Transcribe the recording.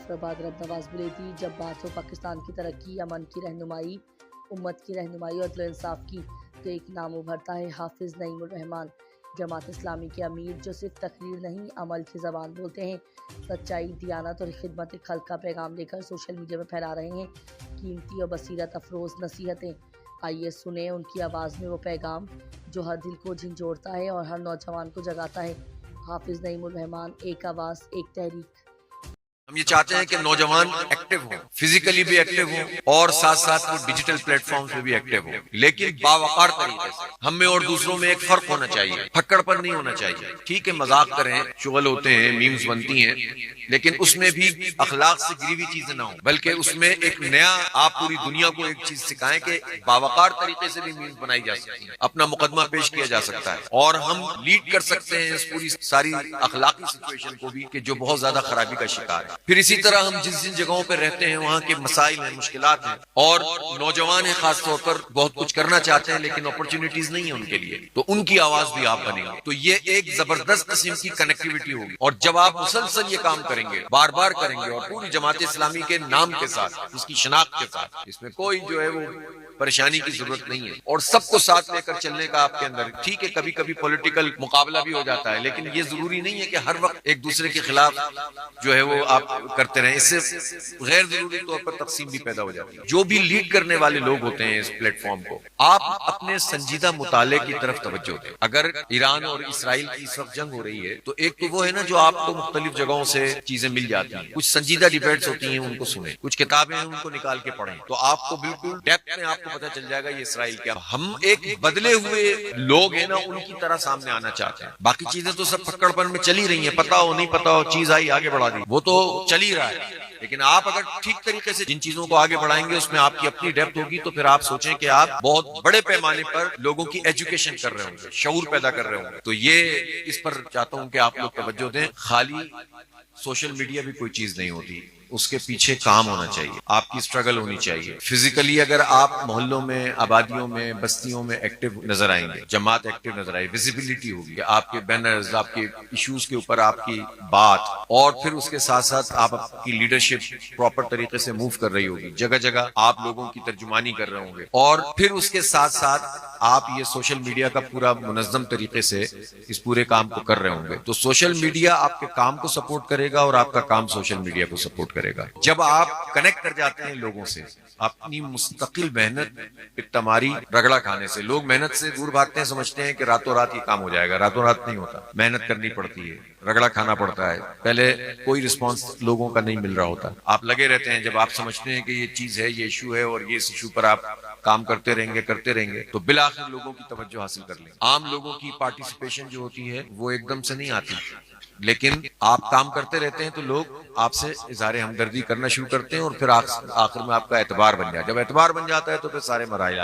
जाफराबाद रबनवाज बुलेदी। जब बात हो पाकिस्तान की तरक्की, अमन की रहनुमाई, उम्मत की रहनुमाई और अदल इंसाफ की, तो एक नाम उभरता है हाफिज नईमुर रहमान, जमात इस्लामी के अमीर, जो सिर्फ तकरीर नहीं अमल की ज़बान बोलते हैं। सच्चाई, दियानत और खिदमत खल्क का पैगाम लेकर सोशल मीडिया में फैला रहे हैं कीमती और बसीरत अफरोज़ नसीहतें। आइए सुने उनकी आवाज़ में वो पैगाम जो हर दिल को झंझोड़ता है और हर नौजवान को जगाता है। हाफिज नईमुर रहमान, एक आवाज़, एक तहरीक। हम ये चाहते हैं कि नौजवान एक्टिव हों, फिजिकली भी एक्टिव हों और साथ साथ वो डिजिटल प्लेटफॉर्म पे भी एक्टिव हों, लेकिन बावकार तरीके से। हम में और दूसरों में एक फर्क होना चाहिए, फक्कड़पन नहीं होना चाहिए। ठीक है, मजाक करें, चुगल होते हैं, मीम्स बनती हैं, लेकिन उसमें भी अखलाक से गिरी हुई चीजें ना हो, बल्कि उसमें एक नया, आप पूरी दुनिया को एक चीज सिखाएं कि बावकार तरीके से भी मीम्स बनाई जा सकती है, अपना मुकदमा पेश किया जा सकता है और हम लीड कर सकते हैं इस पूरी सारी अखलाकी सिचुएशन को भी कि जो बहुत ज्यादा खराबी का शिकार है। फिर इसी तरह हम जिन जिन जगहों पर रहते हैं वहाँ के मसाइल हैं, मुश्किलात हैं, और नौजवान हैं खास तौर पर, बहुत कुछ करना चाहते हैं लेकिन अपॉर्चुनिटीज नहीं है उनके लिए, तो उनकी आवाज भी आप बनेंगे। तो ये एक जबरदस्त किस्म की कनेक्टिविटी होगी और जब आप मुसलसल ये काम करेंगे, बार बार करेंगे और पूरी जमात इस्लामी के नाम के साथ, उसकी शनाख्त के साथ, इसमें कोई जो है वो परेशानी की जरूरत नहीं है और सबको साथ लेकर चलने का आपके अंदर, ठीक है कभी कभी पॉलिटिकल मुकाबला भी हो जाता है, लेकिन ये जरूरी नहीं है कि हर वक्त एक दूसरे के खिलाफ जो है वो आप करते रहें, इससे गैर जरूरी तौर पर तकसीम भी पैदा हो जाती है। जो भी लीड करने वाले लोग होते हैं इस प्लेटफॉर्म को, आप अपने संजीदा मुताले की तरफ तवज्जो दें। अगर ईरान और इसराइल की इस वक्त जंग हो रही है तो एक तो वो है ना जो आपको मुख्तलिफ जगहों से चीजें मिल जाती हैं, कुछ संजीदा डिबेट्स होती हैं उनको सुने, कुछ किताबें हैं उनको निकाल के पढ़ें, तो आपको बिल्कुल डेप्थ में आपको पता चल जाएगा ये इसराइल क्या। हम एक बदले हुए लोग हैं ना, उनकी तरह सामने आना चाहते हैं। बाकी चीजें तो सब फक्कड़पन में चली रही हैं, पता हो नहीं पता हो, चीज आई आगे बढ़ा दी, वो तो चल ही रहा है। लेकिन आप अगर ठीक तरीके से जिन चीजों को आगे बढ़ाएंगे उसमें आपकी अपनी डेप्थ होगी, तो फिर आप सोचें कि आप बहुत बड़े पैमाने पर लोगों की एजुकेशन कर रहे होंगे, शऊर पैदा कर रहे होंगे। तो ये इस पर चाहता हूं कि आप लोग तवज्जो दें। खाली सोशल मीडिया भी कोई चीज नहीं होती, उसके पीछे काम होना चाहिए, आपकी स्ट्रगल होनी चाहिए। फिजिकली अगर आप मोहल्लों में, आबादियों में, बस्तियों में एक्टिव नजर आएंगे, जमात एक्टिव नजर आए, विजिबिलिटी होगी, आपके बैनर्स, आपके इश्यूज के ऊपर आपकी बात, और फिर उसके साथ साथ आप आपकी लीडरशिप प्रॉपर तरीके से मूव कर रही होगी, जगह जगह आप लोगों की तर्जुमानी कर रहे होंगे, और फिर उसके साथ साथ आप ये सोशल मीडिया का पूरा मुनज़्ज़म तरीके से इस पूरे काम को कर रहे होंगे, तो सोशल मीडिया आपके काम को सपोर्ट करेगा और आपका काम सोशल मीडिया को सपोर्ट करेगा। जब आप कनेक्ट कर जाते हैं लोगों से, अपनी मुस्तकिल मेहनत तमारी रगड़ा खाने से, लोग मेहनत से दूर भागते हैं, समझते हैं कि रातों रात ये काम हो जाएगा, रातों रात नहीं होता, मेहनत करनी पड़ती है, रगड़ा खाना पड़ता है, पहले कोई रिस्पांस लोगों का नहीं मिल रहा होता, आप लगे रहते हैं। जब आप समझते हैं कि ये चीज है, ये इशू है और ये इस इशू पर आप काम करते रहेंगे तो बिलाखिर लोगों की तवज्जो हासिल कर लेंगे। आम लोगों की पार्टिसिपेशन जो होती है वो एकदम से नहीं आती, लेकिन आप काम करते रहते हैं तो लोग आपसे इज़हार हमदर्दी करना शुरू करते हैं और फिर आखिर में आपका एतबार बन जाए। जब एतबार बन जाता है तो फिर सारे मराइल